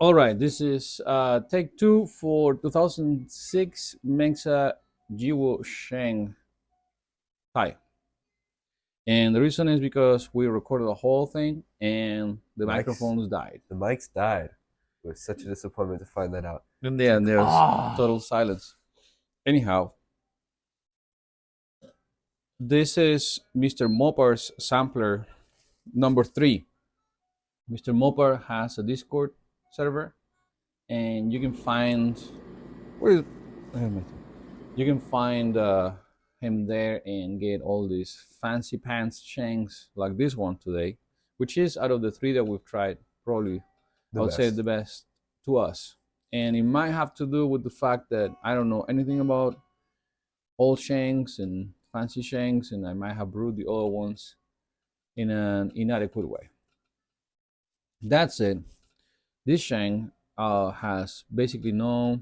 All right, this is take two for 2006 Mengsa Yiwu Sheng Thai. And the reason is because we recorded the whole thing and the Mike's microphones died. the mics died. It was such a disappointment to find that out. In the It's like, end, there's ah, total silence. Anyhow, this is Mr. Mopar's sampler number 3. Mr. Mopar has a Discord server, and you can find where is you can find him there and get all these fancy pants shanks like this one today, which is out of the 3 that we've tried, probably I the would say best. the best to us. And it might have to do with the fact that I don't know anything about old shanks and fancy shanks, and I might have brewed the other ones in an inadequate way. That's it. This shank has basically no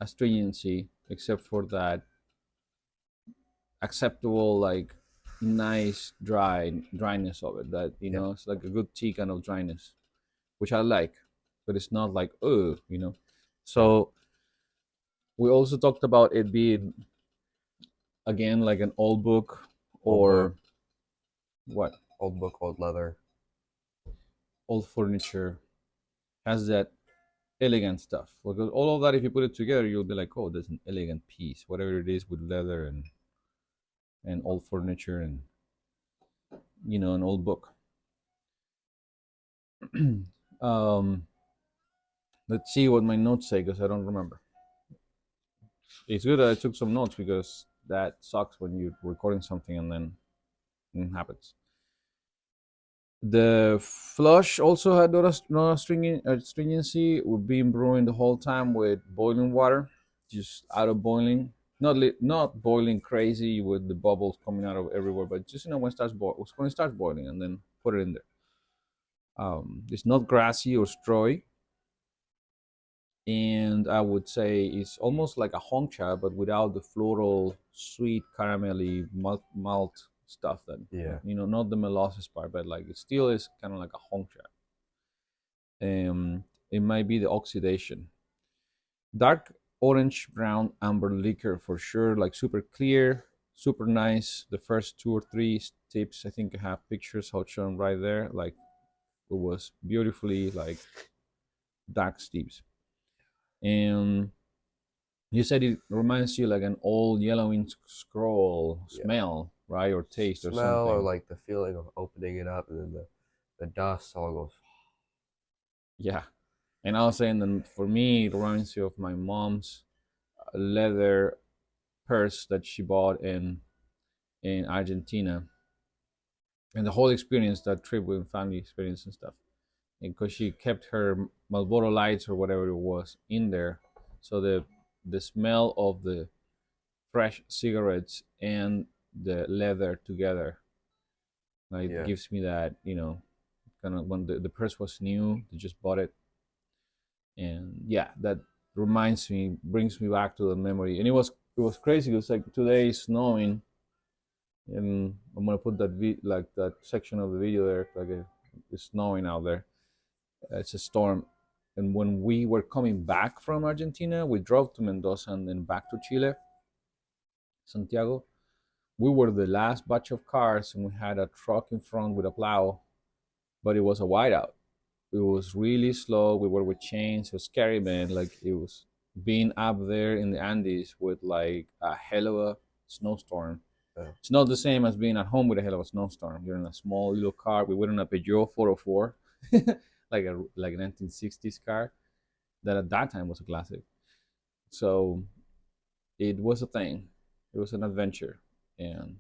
astringency except for that acceptable, like nice dryness of it. That Yeah. it's like a good tea kind of dryness, which I like, but it's not like oh. Yeah. So we also talked about it being again like an old book Old book, or what old book, old leather. old furniture has that elegant stuff. Because all of that, if you put it together, you'll be like, oh, there's an elegant piece, whatever it is with leather and old furniture and an old book. um, let's see what my notes say because I don't remember. It's good that I took some notes because that sucks when you're recording something and then it happens. The flush also had not a stringency. We've been brewing the whole time with boiling water, just out of boiling. Not boiling crazy with the bubbles coming out of everywhere, but just when it starts boiling, and then put it in there. It's not grassy or strawy, and I would say it's almost like a honcha, but without the floral, sweet, caramelly malt stuff. That Yeah. not the molasses part, but like it still is kind of like a honcha. It might be the oxidation. Dark orange, brown, amber liquor for sure. Like super clear, super nice. The first 2 or 3 tips, I think I have pictures how shown right there. Like it was beautifully like dark steeps. And you said it reminds you like an old yellowing scroll Yeah. smell, right? Or taste or Smell or something. like the feeling of opening it up and then the dust all goes. Yeah. And I was saying that for me, it reminds you of my mom's leather purse that she bought in Argentina, and the whole experience, that trip with family experience and stuff. Because she kept her Marlboro lights or whatever it was in there, so the smell of the fresh cigarettes and the leather together, like Yeah. gives me that kind of when the purse was new, they just bought it, and yeah, that brings me back to the memory, and it was crazy. It was like today is snowing, and I'm gonna put like that section of the video there. Like it's snowing out there. It's a storm, and when we were coming back from Argentina, we drove to Mendoza and then back to Chile, Santiago. We were the last batch of cars, and we had a truck in front with a plow, but it was a whiteout. It was really slow. We were with chains. It was scary, man. Like it was being up there in the Andes with like a hell of a snowstorm. Yeah. It's not the same as being at home with a hell of a snowstorm. You're in a small little car. We were in a Peugeot 404, like a 1960s car that at that time was a classic. So it was a thing. It was an adventure, and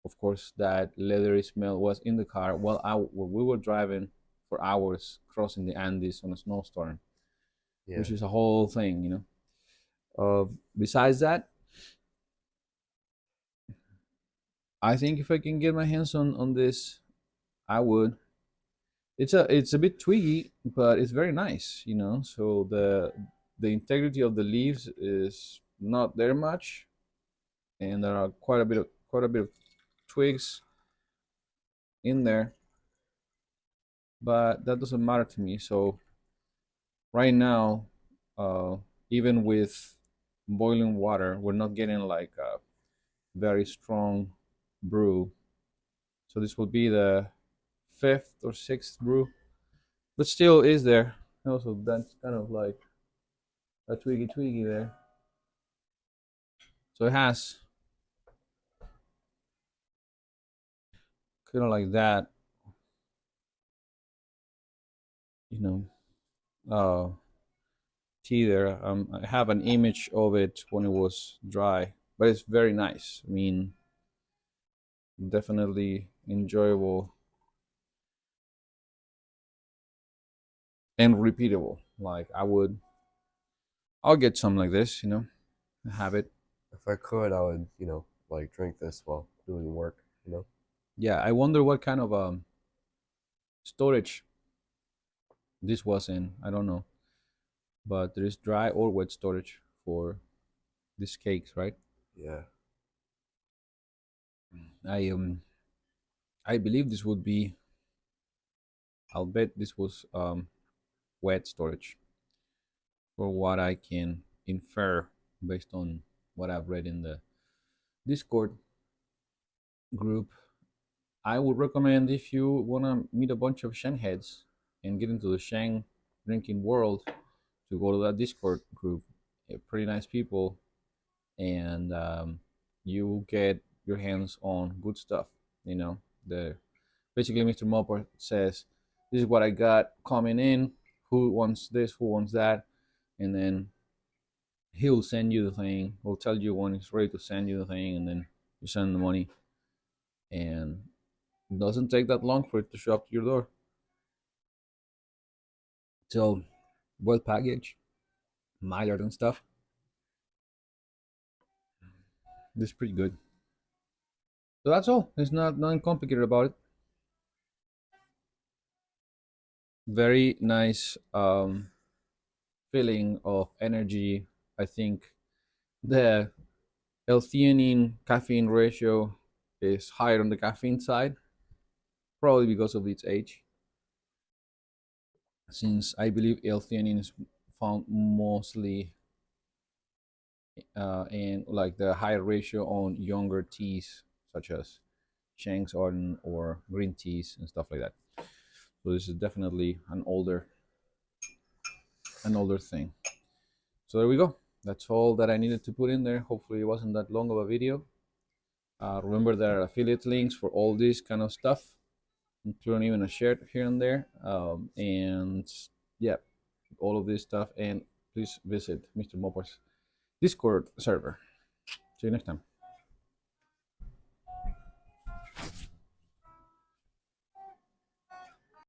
of course that leathery smell was in the car while we were driving for hours crossing the Andes on a snowstorm, Yeah. which is a whole thing. Besides that, I think if I can get my hands on this, I would. It's a bit twiggy, but it's very nice. So the integrity of the leaves is not there much, and there are quite a bit of twigs in there, but that doesn't matter to me. So right now, uh, even with boiling water, we're not getting like a very strong brew. So this will be the fifth or sixth brew, but still is there. Also, that's kind of like a twiggy twiggy there. So it has kind of like that, you know, uh, tea there. I have an image of it when it was dry, but it's very nice. I mean, definitely enjoyable and repeatable. Like I'll get some like this, have it. If I could, I would, like drink this while doing work. Yeah, I wonder what kind of storage this was in. I don't know, but there is dry or wet storage for these cakes, right? Yeah. I I believe this would be. I'll bet this was wet storage, for what I can infer based on what I've read in the Discord group. I would recommend, if you want to meet a bunch of Sheng heads and get into the Sheng drinking world, to go to that Discord group. Pretty nice people, and you will get your hands on good stuff. The basically Mr. Mopar says, "This is what I got coming in. Who wants this? Who wants that?" And then he'll send you the thing. He'll tell you when he's ready to send you the thing, and then you send the money. And it doesn't take that long for it to show up to your door. So, well packaged, mild and stuff. This is pretty good. So that's all. There's nothing complicated about it. Very nice feeling of energy. I think the L-theanine caffeine ratio is higher on the caffeine side, probably because of its age. Since I believe L-theanine is found mostly in like the higher ratio on younger teas, such as Sheng's or green teas and stuff like that. So this is definitely an older thing. So there we go. That's all that I needed to put in there. Hopefully it wasn't that long of a video. Remember, there are affiliate links for all this kind of stuff, including even a shirt here and there. And yeah, all of this stuff. And please visit Mr. Mopar's Discord server. See you next time.